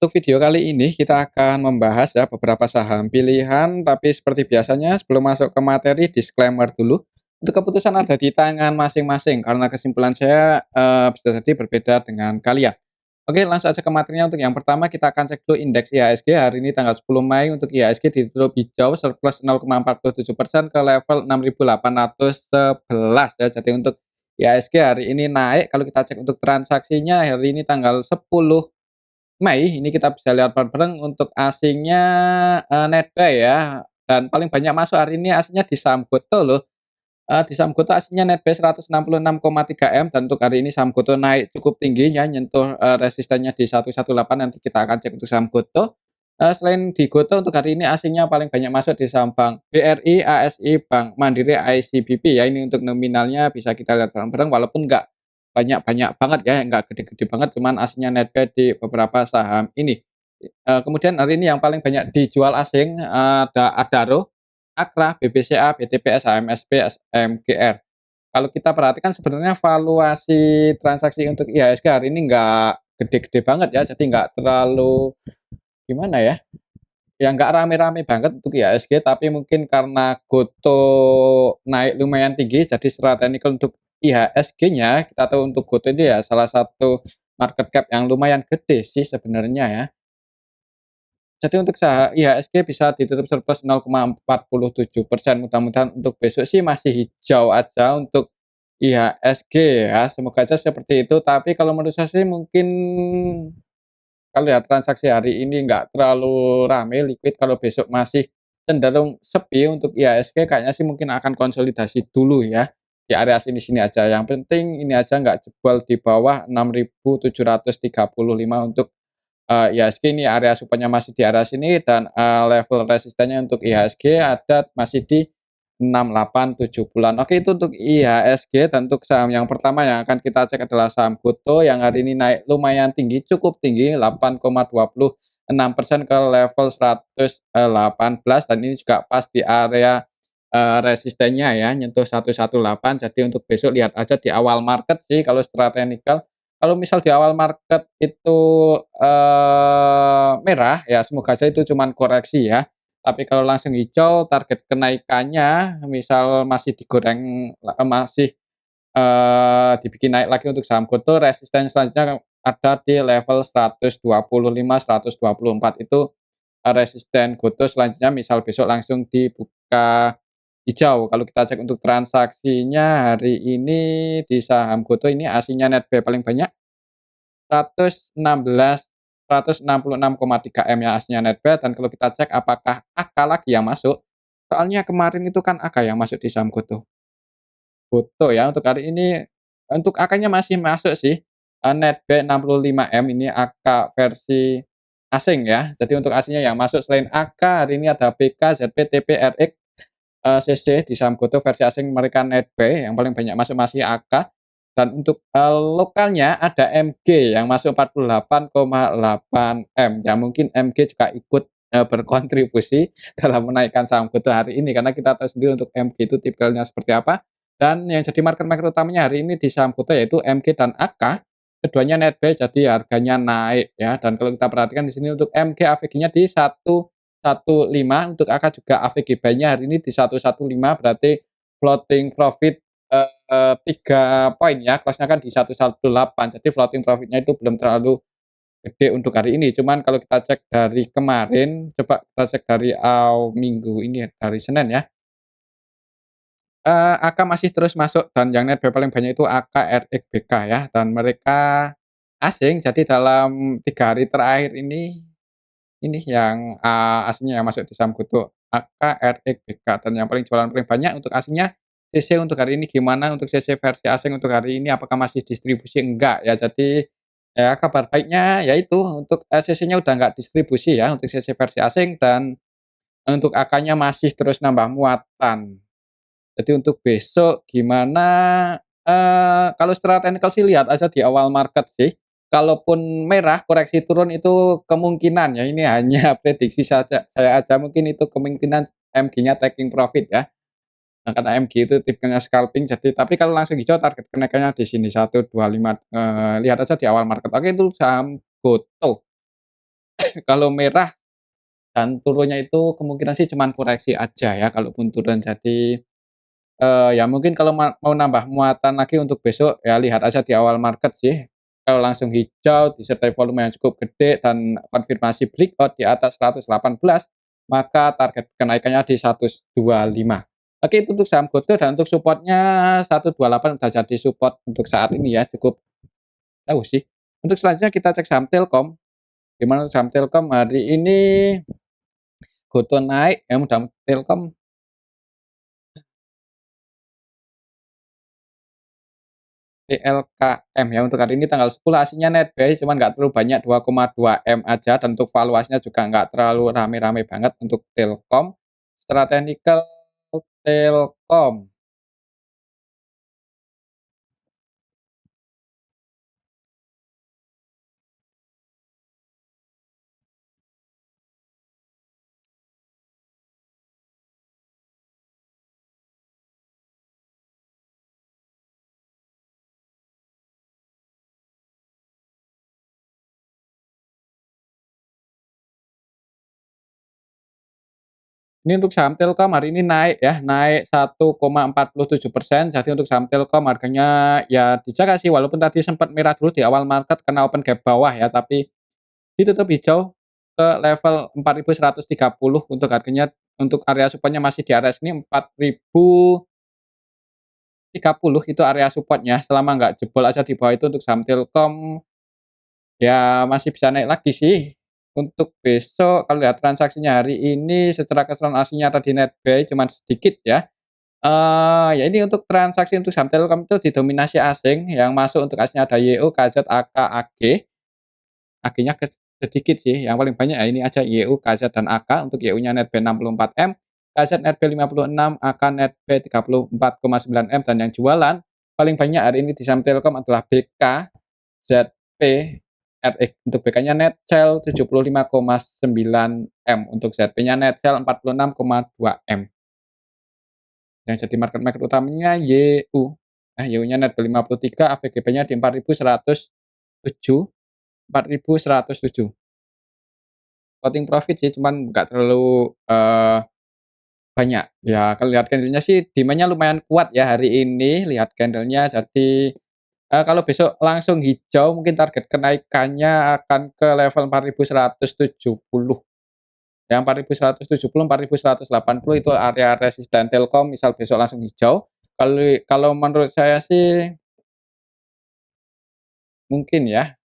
Untuk video kali ini kita akan membahas ya beberapa saham pilihan, tapi seperti biasanya sebelum masuk ke materi disclaimer dulu. Untuk keputusan ada di tangan masing-masing karena kesimpulan saya bisa jadi berbeda dengan kalian. Oke, langsung aja ke materinya. Untuk yang pertama kita akan cek dulu indeks IHSG hari ini tanggal 10 Mei untuk IHSG ditutup hijau surplus 0,47% ke level 6.811 ya. Jadi untuk IHSG hari ini naik. Kalau kita cek untuk transaksinya hari ini tanggal 10 Mei, ini kita bisa lihat bareng-bareng untuk asingnya, netbuy ya, dan paling banyak masuk hari ini aslinya di saham Gotoh loh, di saham Gotoh aslinya netbuy 166,3 M dan untuk hari ini saham Gotoh naik cukup tinggi ya, nyentuh, resistennya di 118 nanti kita akan cek untuk saham Gotoh. Selain di Gotoh untuk hari ini asingnya paling banyak masuk di saham Bank BRI, ASI, Bank Mandiri, ICBP ya, ini untuk nominalnya bisa kita lihat bareng-bareng walaupun nggak banyak-banyak banget ya, nggak gede-gede banget, cuman aslinya netbuy di beberapa saham ini. Kemudian hari ini yang paling banyak dijual asing ada Adaro, Akra, BBCA, BTPS, HMSP, SMGR. Kalau kita perhatikan sebenarnya valuasi transaksi untuk IHSG hari ini nggak gede-gede banget ya, jadi nggak terlalu gimana ya, ya nggak rame-rame banget untuk IHSG, tapi mungkin karena Gotoh naik lumayan tinggi, jadi secara teknikal untuk IHSG-nya, kita tahu untuk Gotoh itu ya salah satu market cap yang lumayan gede sih sebenarnya ya. Jadi untuk IHSG bisa ditutup surplus 0,47%, mudah-mudahan untuk besok sih masih hijau aja untuk IHSG ya, semoga aja seperti itu. Tapi kalau menurut saya sih mungkin kalau lihat transaksi hari ini nggak terlalu rame, liquid, kalau besok masih cenderung sepi untuk IHSG kayaknya sih mungkin akan konsolidasi dulu ya, di area sini-sini aja. Yang penting ini aja nggak jebol di bawah 6.735 untuk IHSG, ini area support-nya masih di area sini dan, level resistennya untuk IHSG ada masih di 6870-an. Oke, itu untuk IHSG dan untuk saham yang pertama yang akan kita cek adalah saham Gotoh yang hari ini naik lumayan tinggi, cukup tinggi 8,26% ke level 118 dan ini juga pas di area, resistennya ya, nyentuh 118. Jadi untuk besok lihat aja di awal market sih kalau secara teknikal. Kalau misal di awal market itu, merah, ya semoga aja itu cuman koreksi ya. Tapi kalau langsung hijau, target kenaikannya misal masih digoreng, masih, dibikin naik lagi untuk saham Gotoh, resisten selanjutnya ada di level 125, 124 itu, resisten Gotoh selanjutnya misal besok langsung dibuka hijau. Kalau kita cek untuk transaksinya hari ini di saham Gotoh ini aslinya netbuy paling banyak 166,3 M ya aslinya netbuy dan kalau kita cek apakah AK lagi yang masuk, soalnya kemarin itu kan AK yang masuk di saham Gotoh. Gotoh ya untuk hari ini, untuk AK-nya masih masuk sih, netbuy 65 M ini AK versi asing ya. Jadi untuk aslinya yang masuk selain AK hari ini ada BK, ZP, TP, RX, CC di saham Gotoh versi asing mereka netbuy yang paling banyak masuk masih AK. Dan untuk, lokalnya ada MG yang masuk 48,8 M, ya mungkin MG juga ikut, berkontribusi dalam menaikkan saham Gotoh hari ini, karena kita tahu sendiri untuk MG itu tipikalnya seperti apa, dan yang jadi market-market utamanya hari ini di saham Gotoh yaitu MG dan AK, keduanya netbuy jadi harganya naik ya, dan kalau kita perhatikan di sini untuk MG AVG-nya di 115, untuk AK juga AVG buy-nya hari ini di 115 berarti floating profit 3 poin ya, close-nya kan di 118, jadi floating profit-nya itu belum terlalu gede untuk hari ini. Cuman kalau kita cek dari kemarin, coba kita cek dari minggu ini ya, dari Senin ya, AK masih terus masuk dan yang netbuy paling banyak itu AK, RX, BK ya, dan mereka asing. Jadi dalam 3 hari terakhir ini yang, aslinya yang masuk di saham Gotoh, AK, RX, BK dan yang paling jualan paling banyak untuk aslinya CC untuk hari ini gimana untuk CC versi asing untuk hari ini apakah masih distribusi? Enggak ya, jadi ya kabar baiknya yaitu untuk, CC-nya udah nggak distribusi ya untuk CC versi asing dan untuk AK-nya masih terus nambah muatan. Jadi untuk besok gimana, kalau secara teknikal sih lihat aja di awal market sih, kalaupun merah koreksi turun itu kemungkinan ya, ini hanya prediksi saja saya aja, mungkin itu kemungkinan MG-nya taking profit ya. Nah, karena MG itu tipenya scalping jadi tapi kalau langsung hijau target kenaikannya di sini 125, lihat aja di awal market. Oke itu saham Gotoh. Kalau merah dan turunnya itu kemungkinan sih cuman koreksi aja ya kalaupun turun. Jadi, ya mungkin kalau mau nambah muatan lagi untuk besok, ya lihat aja di awal market sih. Kalau langsung hijau disertai volume yang cukup gede dan konfirmasi breakout di atas 118, maka target kenaikannya di 125. Oke, itu untuk saham GoTo dan untuk supportnya 128 udah jadi support untuk saat ini ya, cukup jauh sih. Untuk selanjutnya kita cek saham Telkom. Gimana saham Telkom hari ini? GoTo naik, ya mudah Telkom TLKM ya untuk hari ini tanggal 10 aslinya net buy cuman nggak terlalu banyak 2,2 M aja dan untuk valuasinya juga nggak terlalu rame-rame banget untuk Telkom. Secara teknikal Telkom ini untuk saham Telkom hari ini naik ya, naik 1,47%. Jadi untuk saham Telkom harganya ya dijaga sih walaupun tadi sempat merah dulu di awal market karena open gap bawah ya, tapi ditutup hijau ke level 4.130 untuk harganya. Untuk area support-nya masih di area sini 4.030 itu area support-nya, selama nggak jebol aja di bawah itu untuk saham Telkom, ya masih bisa naik lagi sih. Untuk besok kalau lihat transaksinya hari ini secara keseluruhan aslinya tadi net buy cuman sedikit ya. Ya ini untuk transaksi untuk saham Telkom itu didominasi asing, yang masuk untuk aslinya ada YU, KZ, AK, AG. AG-nya sedikit sih, yang paling banyak ya ini aja YU, KZ, dan AK. Untuk YU-nya netbuy 64 M, KZ netbuy 56, AK netbuy 34,9 M, dan yang jualan paling banyak hari ini di saham Telkom adalah BK, ZP, RX. Untuk BK-nya net sell 75,9 M, untuk ZP-nya net sell 46,2 M. Yang jadi market maker utamanya YU. Nah, YU-nya netbuy 53, AVGB-nya di 4.107, 4.107. Floating profit sih, cuman nggak terlalu, banyak. Ya kalau lihat candle-nya sih demand-nya lumayan kuat ya hari ini, lihat candle-nya. Jadi, kalau besok langsung hijau mungkin target kenaikannya akan ke level 4.170. Ya 4.170, 4.180 itu area resisten Telkom misal besok langsung hijau. Kalau menurut saya sih mungkin ya,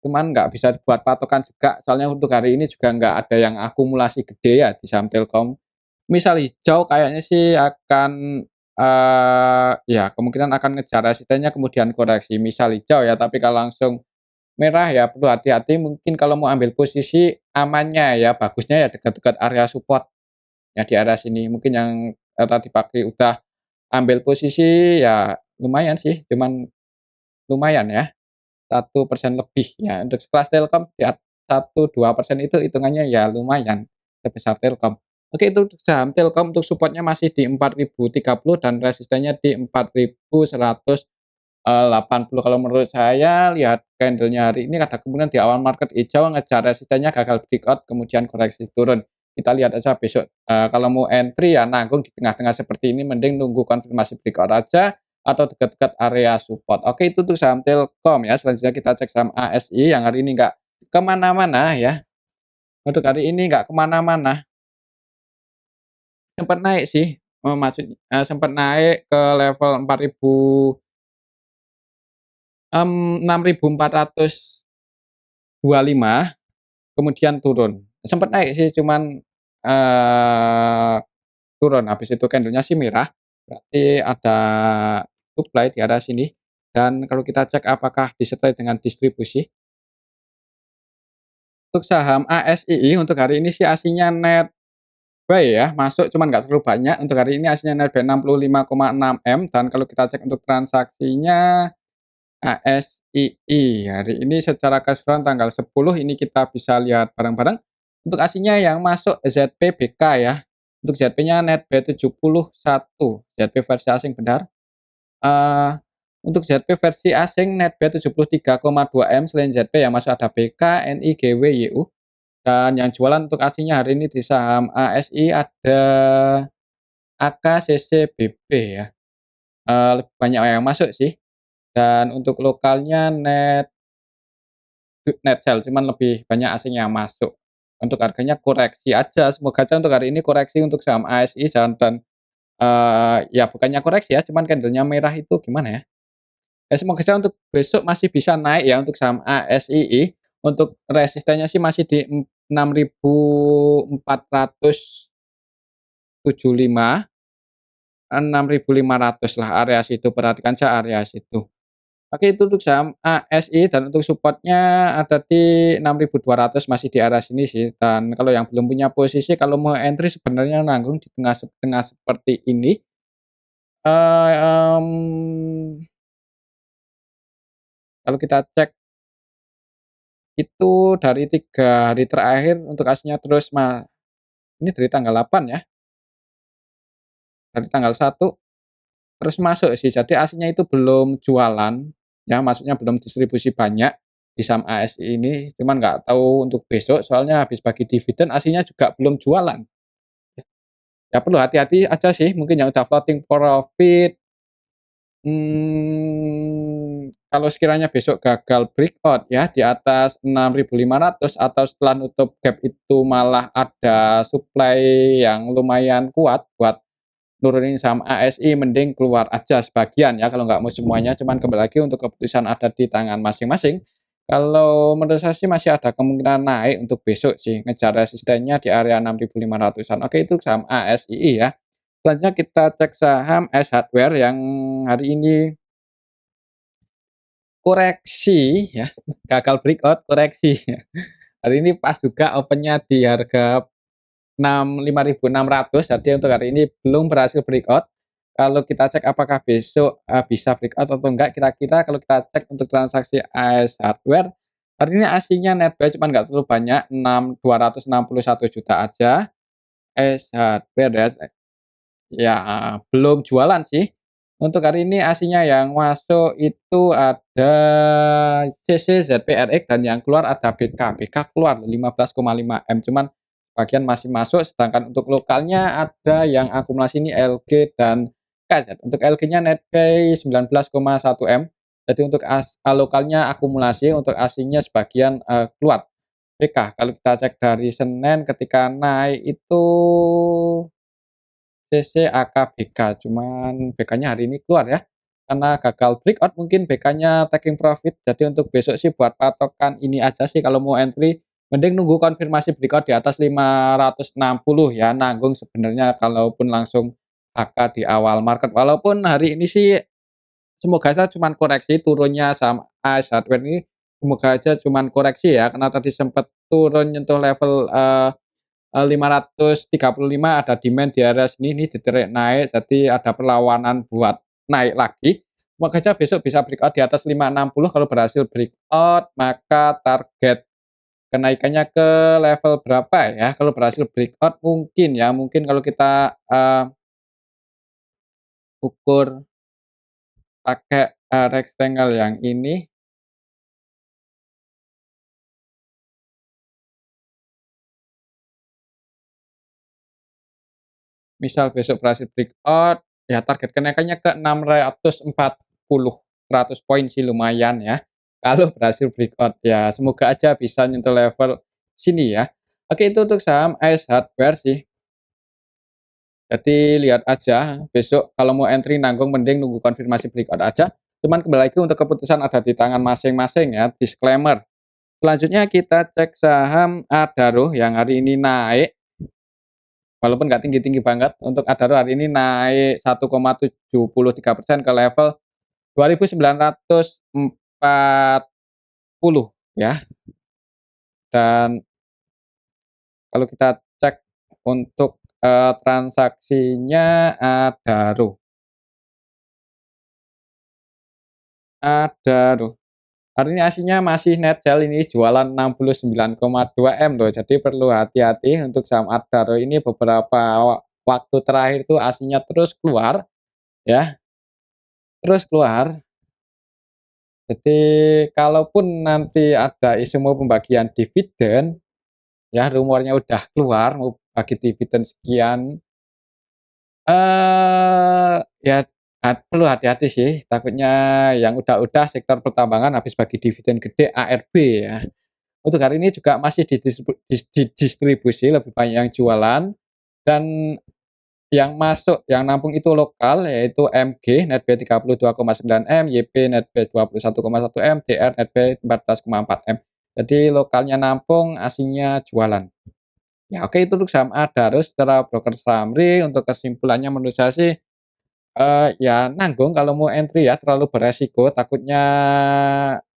cuman nggak bisa buat patokan juga, soalnya untuk hari ini juga nggak ada yang akumulasi gede ya di saham Telkom. Misal hijau kayaknya sih akan, ya kemungkinan akan ngejar resistennya kemudian koreksi, misal hijau ya, tapi kalau langsung merah ya perlu hati-hati mungkin kalau mau ambil posisi amannya ya, bagusnya ya dekat-dekat area support, ya di area sini. Mungkin yang, tadi pagi udah ambil posisi ya lumayan sih, cuman lumayan ya. 1% lebih ya, untuk sekelas Telkom di 1-2% itu hitungannya ya lumayan sebesar Telkom. Oke itu untuk saham Telkom untuk supportnya masih di 4.030 dan resistennya di 4.180. Kalau menurut saya lihat candle-nya hari ini ada kemungkinan di awal market hijau ngejar resistennya gagal breakout kemudian koreksi turun. Kita lihat aja besok, kalau mau entry ya nanggung di tengah-tengah seperti ini mending nunggu konfirmasi breakout aja atau dekat-dekat area support. Oke itu untuk saham Telkom ya, selanjutnya kita cek saham ASI yang hari ini nggak kemana-mana ya. Untuk hari ini nggak kemana-mana, sempat naik sih, sempat naik ke level 6.425 kemudian turun. Sempat naik sih cuman, turun, habis itu candle-nya sih merah, berarti ada supply di area sini. Dan kalau kita cek apakah disertai dengan distribusi, untuk saham ASII untuk hari ini sih aslinya net buy ya, masuk cuman nggak terlalu banyak. Untuk hari ini aslinya net buy 65,6 M, dan kalau kita cek untuk transaksinya ASII hari ini secara keseluruhan tanggal 10 ini kita bisa lihat bareng-bareng. Untuk aslinya yang masuk ZPBK ya. Untuk ZP-nya netbuy 71, ZP versi asing benar. Eee, untuk ZP versi asing netbuy 73,2 M, selain ZP yang masuk ada BK, NI, GW, YU. Dan yang jualan untuk aslinya hari ini di saham ASI ada AKCCBB ya, lebih banyak yang masuk sih, dan untuk lokalnya Netsel, cuman lebih banyak asing yang masuk. Untuk harganya koreksi aja, semoga aja untuk hari ini koreksi untuk saham ASI ya bukannya koreksi ya, cuman candlenya merah itu gimana ya, ya semoga saja untuk besok masih bisa naik ya untuk saham ASII, untuk resistennya sih masih di 6.475, 6.500 lah area situ, perhatikan saja area situ. Oke, itu untuk saham ASI dan untuk supportnya ada di 6.200, masih di area sini sih, dan kalau yang belum punya posisi kalau mau entry sebenarnya nanggung di tengah-tengah seperti ini, kalau kita cek itu dari 3 hari terakhir untuk aslinya terus ini dari tanggal 8 ya, dari tanggal 1 terus masuk sih, jadi aslinya itu belum jualan, ya maksudnya belum distribusi banyak di saham ASI ini, cuman nggak tahu untuk besok soalnya habis bagi dividen aslinya juga belum jualan. Ya perlu hati-hati aja sih, mungkin yang udah floating profit, kalau sekiranya besok gagal breakout ya di atas 6.500 atau setelah nutup gap itu malah ada supply yang lumayan kuat buat nurunin saham ASI, mending keluar aja sebagian ya, kalau nggak mau semuanya, cuman kembali lagi untuk keputusan ada di tangan masing-masing. Kalau menurut saya sih masih ada kemungkinan naik untuk besok sih, ngejar resistennya di area 6.500-an. Oke, itu saham ASII ya. Selanjutnya kita cek saham S Hardware yang hari ini koreksi ya, gagal breakout, koreksi. Hari ini pas juga opennya di harga 5.600, jadi untuk hari ini belum berhasil breakout. Kalau kita cek apakah besok, bisa breakout atau enggak, kira-kira kalau kita cek untuk transaksi AS Hardware, hari ini aslinya net buy cuman nggak terlalu banyak, 261 juta aja. AS Hardware ya, ya belum jualan sih. Untuk hari ini aslinya yang masuk itu ada CCZPRX dan yang keluar ada BK. BK keluar 15,5 M, cuman bagian masih masuk, sedangkan untuk lokalnya ada yang akumulasi ini LG dan KZ. Untuk LG-nya netbuy 19,1 M. Jadi untuk lokalnya akumulasi, untuk aslinya sebagian keluar. BK kalau kita cek dari Senin ketika naik itu CCAKBK, cuman BK-nya hari ini keluar ya, karena gagal breakout mungkin BK-nya taking profit. Jadi untuk besok sih buat patokan ini aja sih, kalau mau entry mending nunggu konfirmasi breakout di atas 560 ya, nanggung sebenarnya kalaupun langsung HK di awal market. Walaupun hari ini sih semoga aja cuman koreksi turunnya saham AS Hardware ini, semoga aja cuman koreksi ya, karena tadi sempat turun nyentuh level, 535, ada demand di area sini nih ditarik naik, jadi ada perlawanan buat naik lagi. Semoga aja besok bisa breakout di atas 560, kalau berhasil breakout maka target kenaikannya ke level berapa ya, kalau berhasil breakout mungkin ya, mungkin kalau kita, ukur pakai, rectangle yang ini, misal besok berhasil breakout, ya target kenaikannya ke 640, 100 poin sih lumayan ya, kalau berhasil breakout ya semoga aja bisa nyentuh level sini ya. Oke, itu untuk saham AS Hardware sih. Jadi lihat aja besok kalau mau entry nanggung mending nunggu konfirmasi breakout aja, cuman kembali lagi untuk keputusan ada di tangan masing-masing ya, disclaimer. Selanjutnya kita cek saham Adaro yang hari ini naik. Walaupun nggak tinggi-tinggi banget, untuk Adaro hari ini naik 1,73% ke level 2.940 ya. Dan kalau kita cek untuk, transaksinya Adaro. Adaro. Hari ini aslinya masih net sell, ini jualan 69,2 M loh. Jadi perlu hati-hati untuk saham Adaro ini, beberapa waktu terakhir tuh aslinya terus keluar ya, terus keluar. Jadi kalaupun nanti ada isu mau pembagian dividen, ya, rumornya udah keluar mau bagi dividen sekian. Ya perlu hati-hati sih, takutnya yang udah-udah sektor pertambangan habis bagi dividen gede ARB ya. Untuk hari ini juga masih didistribusi, lebih banyak yang jualan dan yang masuk, yang nampung itu lokal yaitu MG netbuy 32,9 M, YP netbuy 21,1 M, DR netbuy 14,4 M. Jadi lokalnya nampung, asingnya jualan. Ya oke, itu untuk saham Adaro secara broker Samri. Untuk kesimpulannya menurut saya sih, ya nanggung kalau mau entry ya, terlalu beresiko. Takutnya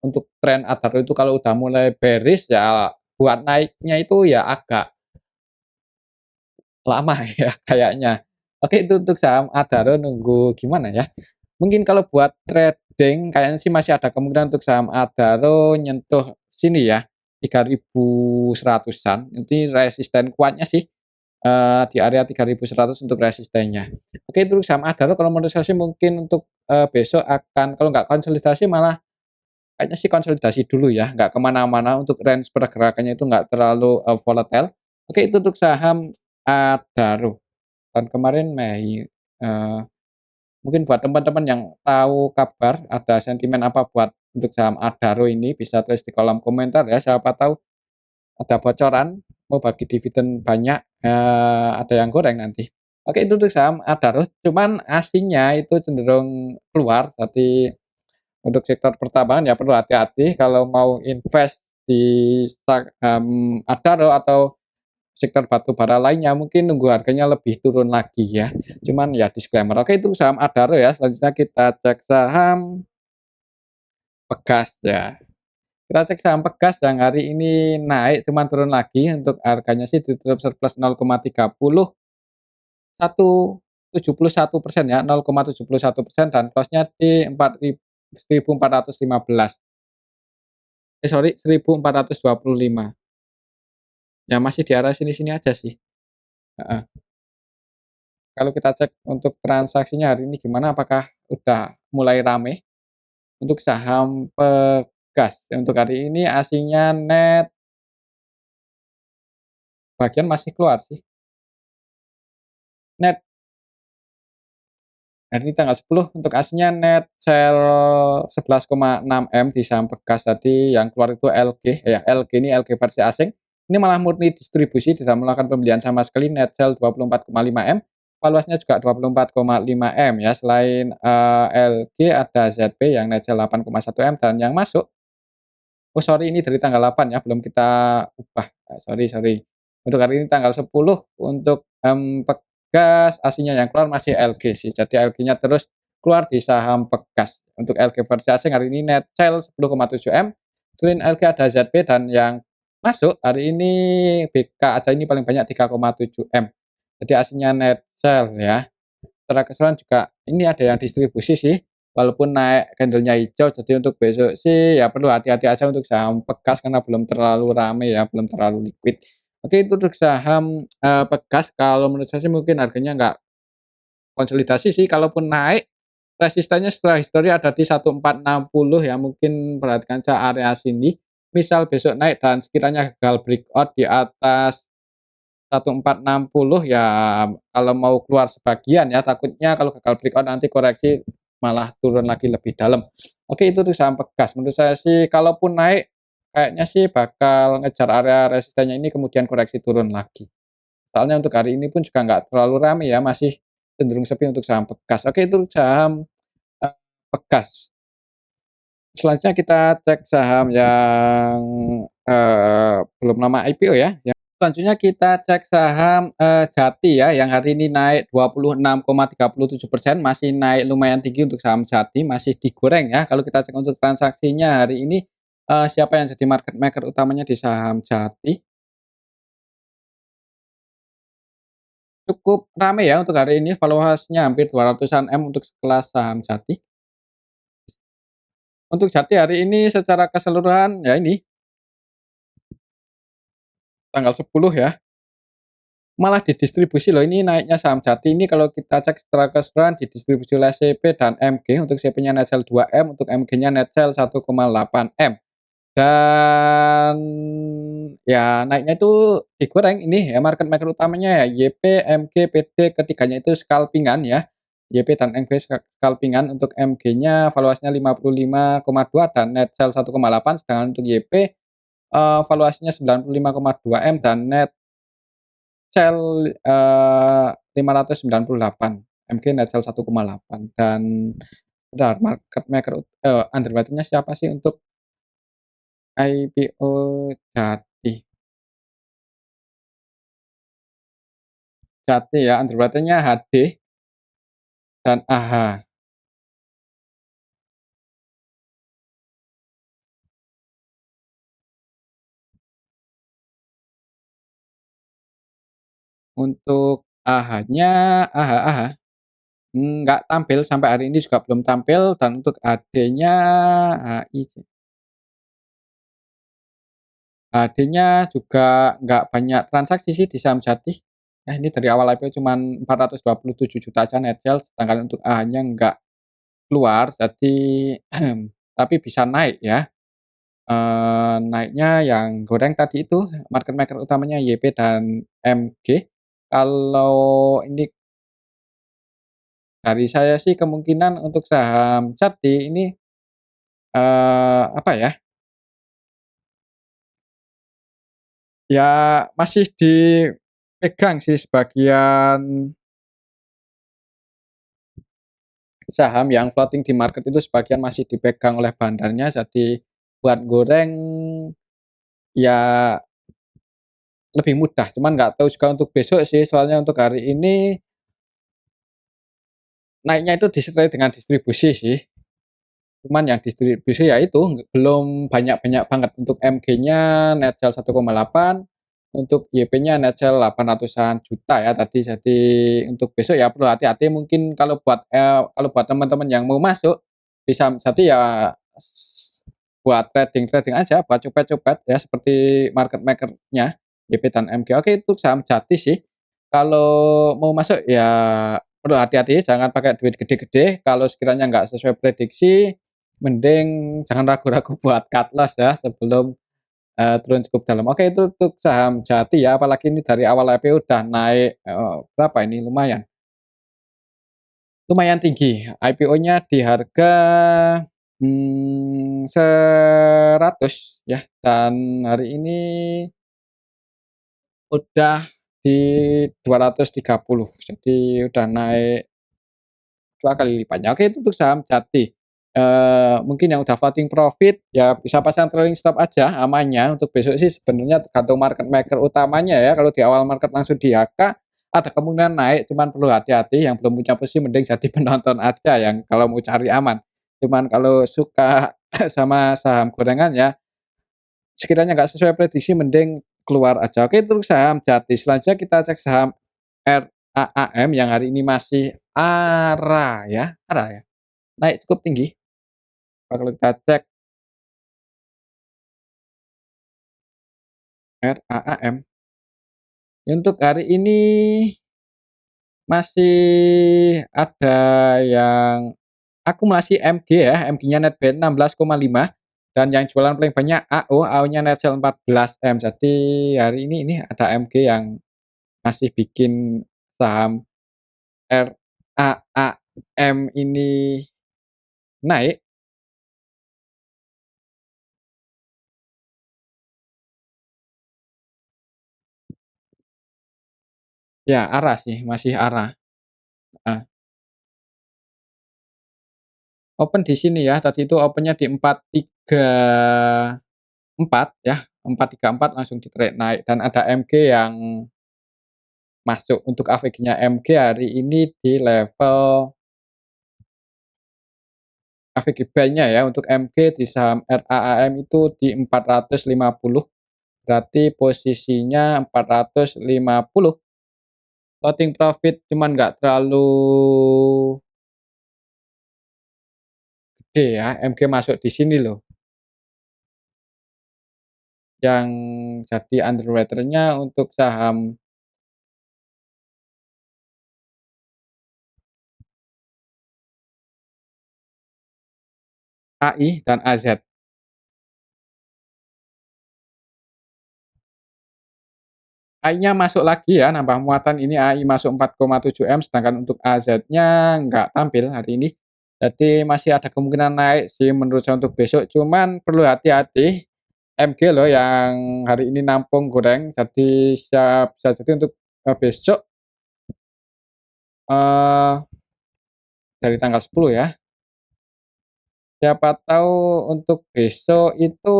untuk tren Adaro itu kalau udah mulai bearish ya buat naiknya itu ya agak lama ya kayaknya. Oke, itu untuk saham Adaro, nunggu gimana ya. Mungkin kalau buat trading kayaknya sih masih ada kemungkinan untuk saham Adaro nyentuh sini ya, 3.100-an. Nanti resisten kuatnya sih, di area 3.100 untuk resistennya. Oke, itu saham Adaro kalau menurut saya sih mungkin untuk, besok akan kalau nggak konsolidasi malah kayaknya sih konsolidasi dulu ya, nggak kemana-mana untuk range pergerakannya itu nggak terlalu, volatile. Oke, itu untuk saham Adaro. Tahun kemarin Mei, mungkin buat teman-teman yang tahu kabar ada sentimen apa buat untuk saham Adaro ini bisa tulis di kolom komentar ya, siapa tahu ada bocoran mau bagi dividen banyak, ada yang goreng nanti. Oke, itu untuk saham Adaro, cuman asingnya itu cenderung keluar, tapi untuk sektor pertambangan ya perlu hati-hati kalau mau invest di saham Adaro atau sektor batu bara lainnya mungkin nunggu harganya lebih turun lagi ya. Cuman ya disclaimer. Oke, itu saham Adaro ya. Selanjutnya kita cek saham Pegas ya. Kita cek saham Pegas yang hari ini naik cuman turun lagi, untuk harganya sih ditutup surplus 0,71% ya, 0,71% dan close-nya di 1.415. Sorry, 1.425. Ya masih di arah sini-sini aja sih. Heeh. Kalau kita cek untuk transaksinya hari ini gimana, apakah udah mulai rame? Untuk saham Pegas, untuk hari ini asingnya net bagian masih keluar sih. Net hari ini tanggal 10 untuk asingnya net sell 11,6 M di saham Pegas tadi, yang keluar itu LG ya, LG ini LG versi asing. Ini malah murni distribusi, tidak melakukan pembelian sama sekali, net sell 24,5 M, valuasinya juga 24,5 M ya. Selain, LG ada ZB yang net sell 8,1 M dan yang masuk. Oh sorry, ini dari tanggal 8 ya, belum kita ubah, sorry. Untuk hari ini tanggal 10 untuk, Pegas aslinya yang keluar masih LG sih, jadi LG-nya terus keluar di saham Pegas. Untuk LG versi asing hari ini net sell 10,7 M, selain LG ada ZB dan yang masuk hari ini BK aja ini paling banyak 3,7 M. Jadi aslinya net sell ya. Secara keseluruhan juga ini ada yang distribusi sih, walaupun naik candlenya hijau, jadi untuk besok sih ya perlu hati-hati aja untuk saham Pegas karena belum terlalu rame ya, belum terlalu liquid. Oke, itu untuk saham, Pegas kalau menurut saya sih mungkin harganya nggak konsolidasi sih, kalaupun naik resistennya setelah histori ada di 1.460 ya, mungkin perhatikan saja area sini. Misal besok naik dan sekiranya gagal breakout di atas 1.460 ya, kalau mau keluar sebagian ya, takutnya kalau gagal breakout nanti koreksi malah turun lagi lebih dalam. Oke, itu tuh saham Pegas. Menurut saya sih kalaupun naik kayaknya sih bakal ngejar area resistennya ini kemudian koreksi turun lagi. Soalnya untuk hari ini pun juga nggak terlalu ramai ya, masih cenderung sepi untuk saham Pegas. Oke, itu saham, eee, Pegas. Selanjutnya kita cek saham yang, belum lama IPO ya. Selanjutnya kita cek saham, Jati ya, yang hari ini naik 26,37%, masih naik lumayan tinggi untuk saham Jati, masih digoreng ya. Kalau kita cek untuk transaksinya hari ini, siapa yang jadi market maker utamanya di saham Jati, cukup rame ya untuk hari ini, valuasinya hampir 200-an M untuk sekelas saham Jati. Untuk Jati hari ini secara keseluruhan ya ini, tanggal 10 ya, malah didistribusi loh, ini naiknya saham Jati ini kalau kita cek secara keseluruhan didistribusi oleh CP dan MG, untuk CP-nya net sell 2 M, untuk MG-nya net sell 1,8 M. Dan ya naiknya itu digoreng ini ya market maker utamanya ya YP, MG, PD ketiganya itu scalping-an ya. YP dan MG scalping-an untuk MG-nya valuasinya 55,2 dan net sell 1,8 sedangkan untuk YP, valuasinya 95,2 M dan net sell, 598, MG net sell 1,8 dan bentar market maker underwriter-nya siapa sih untuk IPO Jati? Jati ya, underwriter-nya HD dan AH. Untuk AH-nya, AH nggak tampil sampai hari ini juga belum tampil dan untuk HD-nya HI HD-nya juga nggak banyak transaksi sih di saham Jati. Ini dari awal IPO cuman 427 juta aja net sales, sedangkan untuk AH-nya nggak keluar, jadi tapi bisa naik ya. Naiknya yang goreng tadi itu market maker utamanya YP dan MG. Kalau ini dari saya sih kemungkinan untuk saham Jati ini, apa ya, ya masih dipegang sih sebagian saham yang floating di market itu sebagian masih dipegang oleh bandarnya, jadi buat goreng ya lebih mudah, cuman nggak tahu juga untuk besok sih, soalnya untuk hari ini naiknya itu disertai dengan distribusi sih. Cuman yang distribusi ya itu belum banyak-banyak banget, untuk MG-nya net sell 1,8, untuk YP-nya net sell 800-an juta ya tadi. Jadi untuk besok ya perlu hati-hati mungkin kalau buat teman-teman yang mau masuk bisa jadi ya buat trading-trading aja, buat copet-copet ya seperti market maker-nya YP dan MG. Oke itu saham Jati sih. Kalau mau masuk ya perlu hati-hati jangan pakai duit gede-gede, kalau sekiranya nggak sesuai prediksi mending jangan ragu-ragu buat cut loss ya sebelum, turun cukup dalam. Oke itu untuk saham Jati ya, apalagi ini dari awal IPO udah naik, berapa ini lumayan lumayan tinggi, IPO-nya di harga, 100 ya dan hari ini udah di 230 jadi udah naik 2 kali lipatnya. Oke itu untuk saham Jati. Mungkin yang udah floating profit ya bisa pasang trailing stop aja amannya, untuk besok sih sebenarnya tergantung market maker utamanya ya, kalau di awal market langsung di-HK ada kemungkinan naik, cuman perlu hati-hati yang belum punya posisi mending jadi penonton aja yang kalau mau cari aman. Cuman kalau suka sama saham gorengan ya sekiranya nggak sesuai prediksi mending keluar aja. Oke itu saham Jati, selanjutnya kita cek saham RAAM yang hari ini masih ARA ya, naik cukup tinggi. Kalau kita cek RAAM, untuk hari ini masih ada yang akumulasi MG ya, MG-nya net buy 16,5 dan yang jualan paling banyak AO, AO-nya net sell 14 M. Jadi hari ini ada MG yang masih bikin saham RAAM ini naik. Ya ARA sih, masih ARA, heeh. Open di sini ya, tadi itu opennya di 434 ya, 434 langsung di-trade naik dan ada MG yang masuk. Untuk AVG-nya MG hari ini di level AVG buy-nya ya, untuk MG di saham RAAM itu di 450, berarti posisinya 450. Floating profit cuman nggak terlalu gede ya, MG masuk di sini loh, yang jadi underwriter-nya untuk saham AI dan AZ. AI-nya masuk lagi ya, nambah muatan ini AI masuk 4,7 M, sedangkan untuk AZ-nya nggak tampil hari ini. Jadi masih ada kemungkinan naik sih menurut saya untuk besok, cuman perlu hati-hati, MG loh yang hari ini nampung goreng, jadi bisa jadi untuk, besok, eee, dari tanggal 10 ya. Siapa tahu untuk besok itu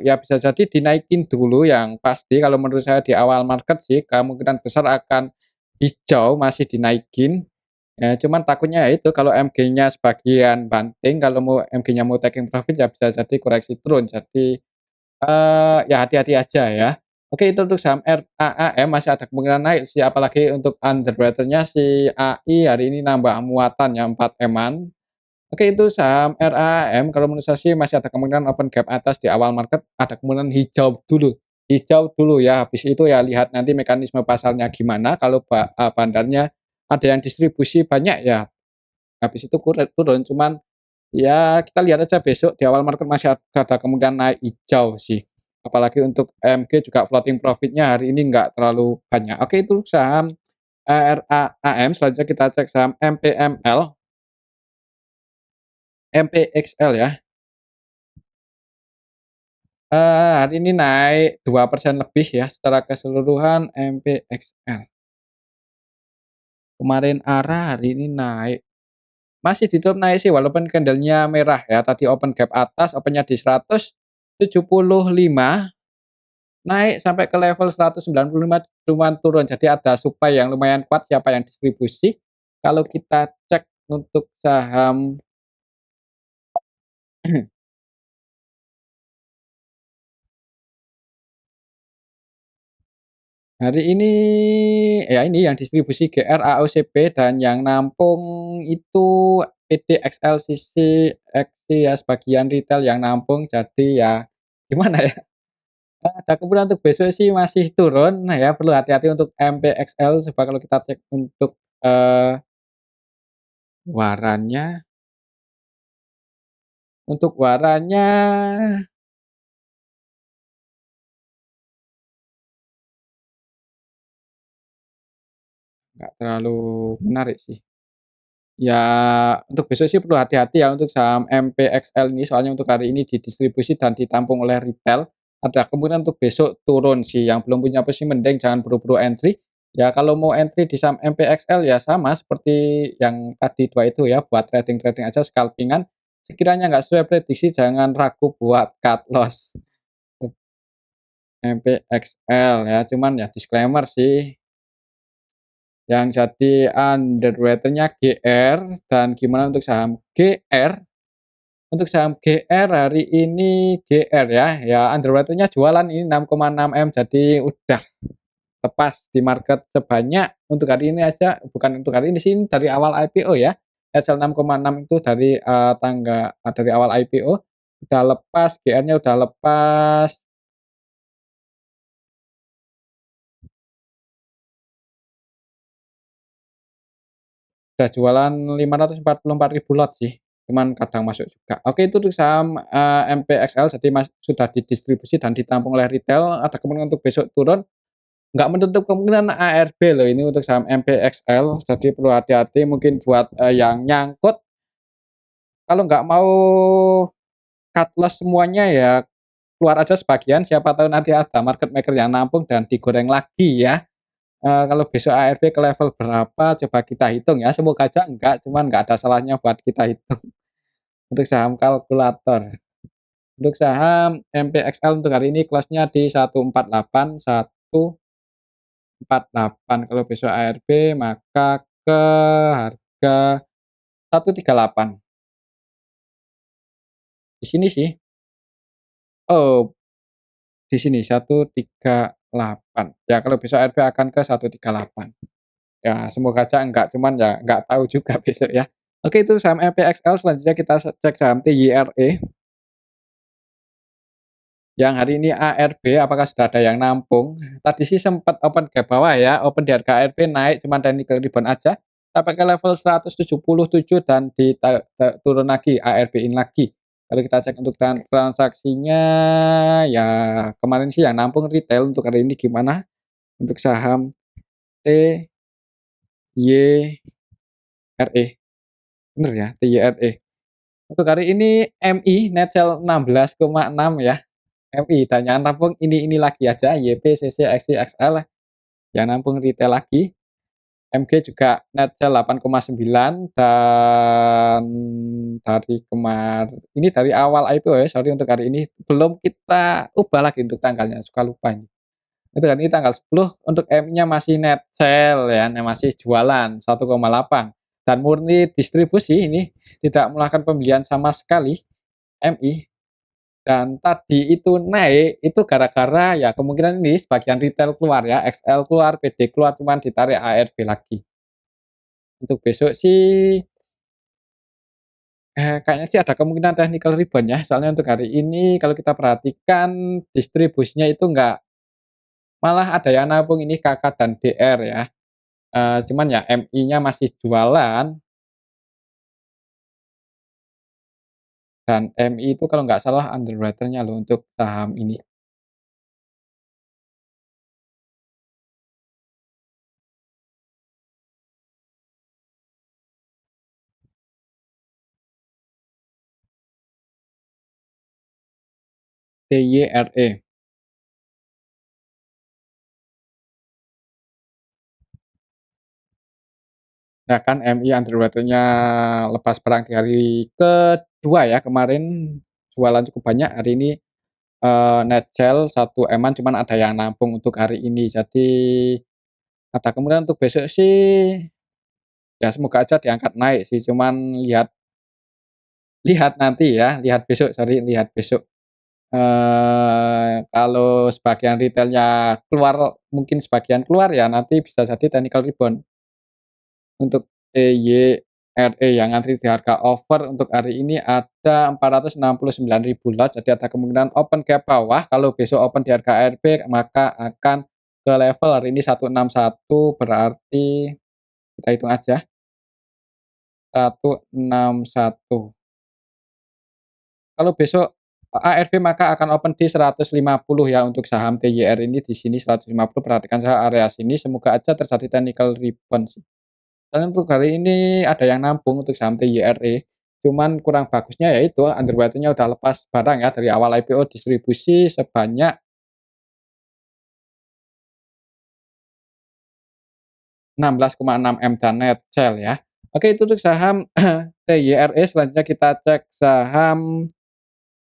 ya bisa jadi dinaikin dulu yang pasti kalau menurut saya di awal market sih kemungkinan besar akan hijau masih dinaikin, cuman takutnya ya itu kalau MG-nya sebagian banting kalau mau MG-nya mau taking profit ya bisa jadi koreksi turun. Jadi, ya hati-hati aja ya. Oke itu untuk saham RAAM masih ada kemungkinan naik sih apalagi untuk underwater-nya si AI hari ini nambah muatan ya 4 M-an. Oke itu saham RAM kalau menurut saya sih masih ada kemungkinan open gap atas di awal market, ada kemungkinan hijau dulu ya, habis itu ya lihat nanti mekanisme pasarnya gimana, kalau bandarnya ada yang distribusi banyak ya, habis itu turun, cuman ya kita lihat aja besok di awal market masih ada kemungkinan naik hijau sih. Apalagi untuk MG juga floating profit-nya hari ini nggak terlalu banyak. Oke itu saham, RAAM, selanjutnya kita cek saham MPML, MPXL ya. Hari ini naik 2% lebih ya secara keseluruhan MPXL. Kemarin arah, hari ini naik. Masih ditutup naik sih walaupun candle-nya merah ya, tadi open gap atas, open-nya di 175, naik sampai ke level 195 cuman turun. Jadi ada supply yang lumayan kuat siapa yang distribusi. Kalau kita cek untuk saham hari ini, ya ini yang distribusi GR, AOCP, dan yang nampung itu PDXL, XT ya, sebagian retail yang nampung. Jadi ya gimana ya, ada kemungkinan untuk besok sih masih turun, nah ya perlu hati-hati untuk MPXL. Coba kalau kita cek untuk, warannya, untuk warannya nggak terlalu menarik sih. Ya, untuk besok sih perlu hati-hati ya untuk saham MPXL ini, soalnya untuk hari ini didistribusi dan ditampung oleh retail. Ada kemungkinan untuk besok turun sih, yang belum punya posisi mending jangan buru-buru entry. Ya kalau mau entry di saham MPXL ya sama seperti yang tadi 2 itu ya, buat trading-trading aja scalping-an. Sekiranya nggak sesuai prediksi jangan ragu buat cut loss. MPXL ya, cuman ya disclaimer sih. Yang jadi underwater-nya GR, dan gimana untuk saham GR? Untuk saham GR hari ini GR ya, ya underwater-nya jualan ini 6,6 M, jadi udah lepas di market sebanyak untuk hari ini aja, bukan untuk hari ini sih, ini dari awal IPO ya. Edsel 6,6 itu dari, dari awal IPO udah lepas, GR-nya udah lepas. Udah jualan 544.000 lot sih, cuman kadang masuk juga. Oke itu untuk saham, MPXL jadi sudah didistribusi dan ditampung oleh retail, ada kemungkinan untuk besok turun, nggak menutup kemungkinan ARB loh ini untuk saham MPXL, jadi perlu hati-hati mungkin buat, yang nyangkut, kalau nggak mau cut loss semuanya ya keluar aja sebagian, siapa tahu nanti ada market maker yang nampung dan digoreng lagi ya. Kalau besok ARB ke level berapa coba kita hitung ya, semoga aja enggak, cuman nggak ada salahnya buat kita hitung untuk saham kalkulator. Untuk saham MPXL untuk hari ini close-nya di 148, 148. Kalau besok ARB maka ke harga 138. Di sini sih. Oh, di sini 138. Ya kalau besok ARB akan ke 138. Ya semoga aja enggak, cuman ya nggak tahu juga besok ya. Oke itu saham MPXL, selanjutnya kita cek saham TYRE. Yang hari ini ARB apakah sudah ada yang nampung? Tadi sih sempat open gap bawah ya, open di harga ARB naik cuman technical rebound aja, sampai ke level 177 dan turun lagi, ARB-in lagi. Kalau kita cek untuk transaksinya, ya kemarin sih yang nampung retail, untuk hari ini gimana? untuk saham TYRE, bener ya? TYRE. Untuk hari ini MI net sell 16,6 ya, MI dan jangan tampung ini lagi aja YP, CC, XY, XL jangan nampung retail lagi. MG juga net sell 8,9 dan ini dari awal IPO ya, sorry untuk hari ini belum kita ubah lagi untuk tanggalnya, suka lupa ini. Itu kan ini tanggal 10 untuk M-nya masih net sell ya, masih jualan 1,8 dan murni distribusi ini tidak melakukan pembelian sama sekali MI dan tadi itu naik itu gara-gara ya kemungkinan ini sebagian retail keluar ya, XL keluar, PD keluar cuman ditarik ARB lagi. Untuk besok sih, kayaknya sih ada kemungkinan technical rebound ya, soalnya untuk hari ini kalau kita perhatikan distribusinya itu enggak malah ada yang nabung ini KK dan DR ya, cuman ya MI-nya masih jualan dan MI itu kalau nggak salah underwriter-nya loh untuk saham ini, TYRE. Ya kan MI underwriter-nya lepas perang di hari kedua ya kemarin, jualan cukup banyak, hari ini, net sell 1 M-an cuman ada yang nampung untuk hari ini. Jadi ada kemungkinan untuk besok sih, ya semoga aja diangkat naik sih, cuman lihat lihat nanti ya, lihat besok, sorry, lihat besok. Kalau sebagian retailnya keluar, mungkin sebagian keluar ya nanti bisa jadi technical rebound. Untuk EYRE yang ngantri di harga over untuk hari ini ada 469.000 lot, jadi ada kemungkinan open gap bawah, kalau besok open di harga ARB maka akan ke level hari ini 161 berarti kita hitung aja, 161. Kalau besok ARB maka akan open di 150 ya untuk saham TYR ini di sini 150 perhatikan saja area sini semoga aja terjadi technical rebound sih. Dan untuk hari ini ada yang nampung untuk saham TYRE, cuman kurang bagusnya yaitu underwater-nya udah lepas barang ya dari awal IPO distribusi sebanyak 16,6 M dan net sell ya. Oke itu untuk saham TYRE, selanjutnya kita cek saham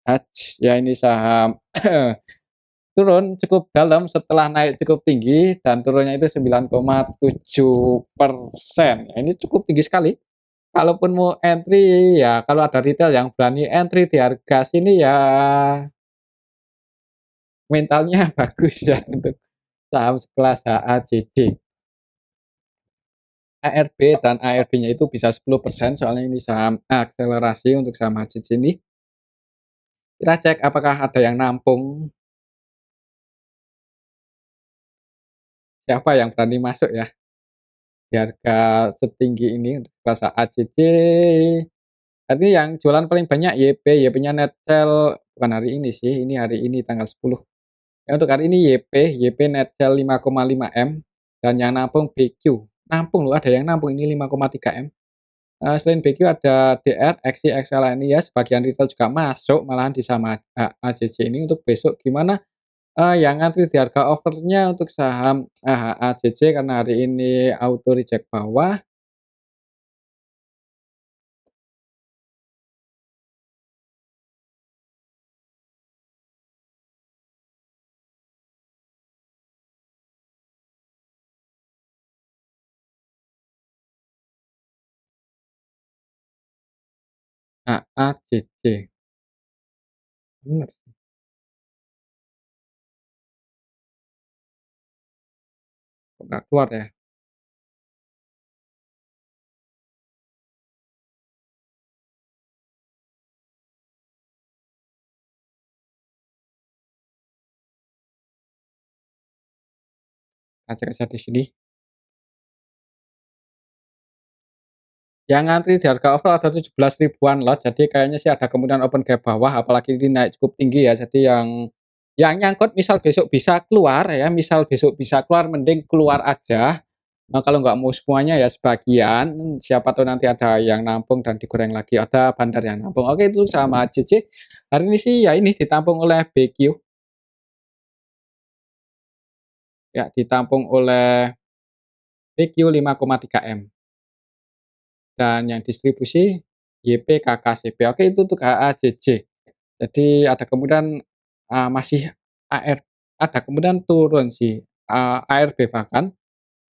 HATS ya ini saham turun cukup dalam setelah naik cukup tinggi dan turunnya itu 9,7%. Ya, ini cukup tinggi sekali. Kalaupun mau entry ya kalau ada retail yang berani entry di harga sini ya mentalnya bagus ya untuk saham sekelas HAJJ. ARB dan ARB-nya itu bisa 10% soalnya ini saham akselerasi untuk saham HAJJ ini. Kita cek apakah ada yang nampung, siapa yang berani masuk ya di harga setinggi ini untuk kelas HAJJ. Tadi yang jualan paling banyak YP, YP-nya net sell bukan hari ini sih, ini hari ini tanggal 10. Ya untuk hari ini YP net sell 5,5 M dan yang nampung BQ. Nampung loh, ada yang nampung ini 5,3 M. Selain BQ ada DR, XY, XL ini ya, sebagian retail juga masuk malahan di sama AJJ ini untuk besok gimana? Yang ngantri di harga overnya untuk saham AJJ karena hari ini auto reject bawah. AJJ, bener, kok nggak keluar ya? Kita cek aja di sini. Yang ngantri di harga over ada 17 ribuan lot, jadi kayaknya sih ada kemungkinan open gap bawah, apalagi ini naik cukup tinggi ya, jadi yang Yang nyangkut misal besok bisa keluar ya, misal besok bisa keluar mending keluar aja, kalau nggak mau semuanya ya sebagian, siapa tahu nanti ada yang nampung dan digoreng lagi, ada bandar yang nampung. Oke itu sama ACC, hari ini sih ya ini ditampung oleh BQ, ya ditampung oleh BQ 5,3 M dan yang distribusi YPKKCP. Oke itu untuk HACC. Jadi ada kemungkinan, masih ada kemungkinan turun sih, ARB bahkan.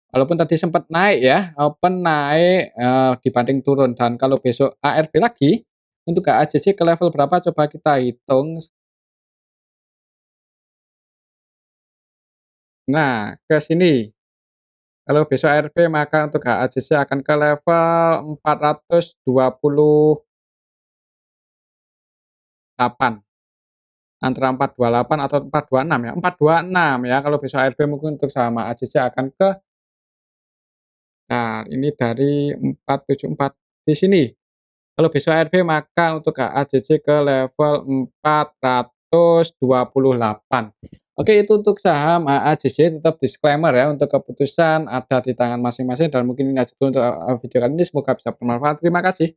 Walaupun tadi sempat naik ya, open naik, dibanding turun dan kalau besok ARB lagi, untuk HACC ke level berapa coba kita hitung. Nah, ke sini, kalau besok ARB maka untuk HACC akan ke level 428, antara 428 atau 426 ya, 426 ya kalau besok ARB mungkin untuk saham HACC akan ke. Nah, ini dari 474 di sini. Kalau besok ARB maka untuk HACC ke level 428. Oke, itu untuk saham HACC, tetap disclaimer ya, untuk keputusan ada di tangan masing-masing dan mungkin ini aja dulu untuk, video kali ini, semoga bisa bermanfaat. Terima kasih.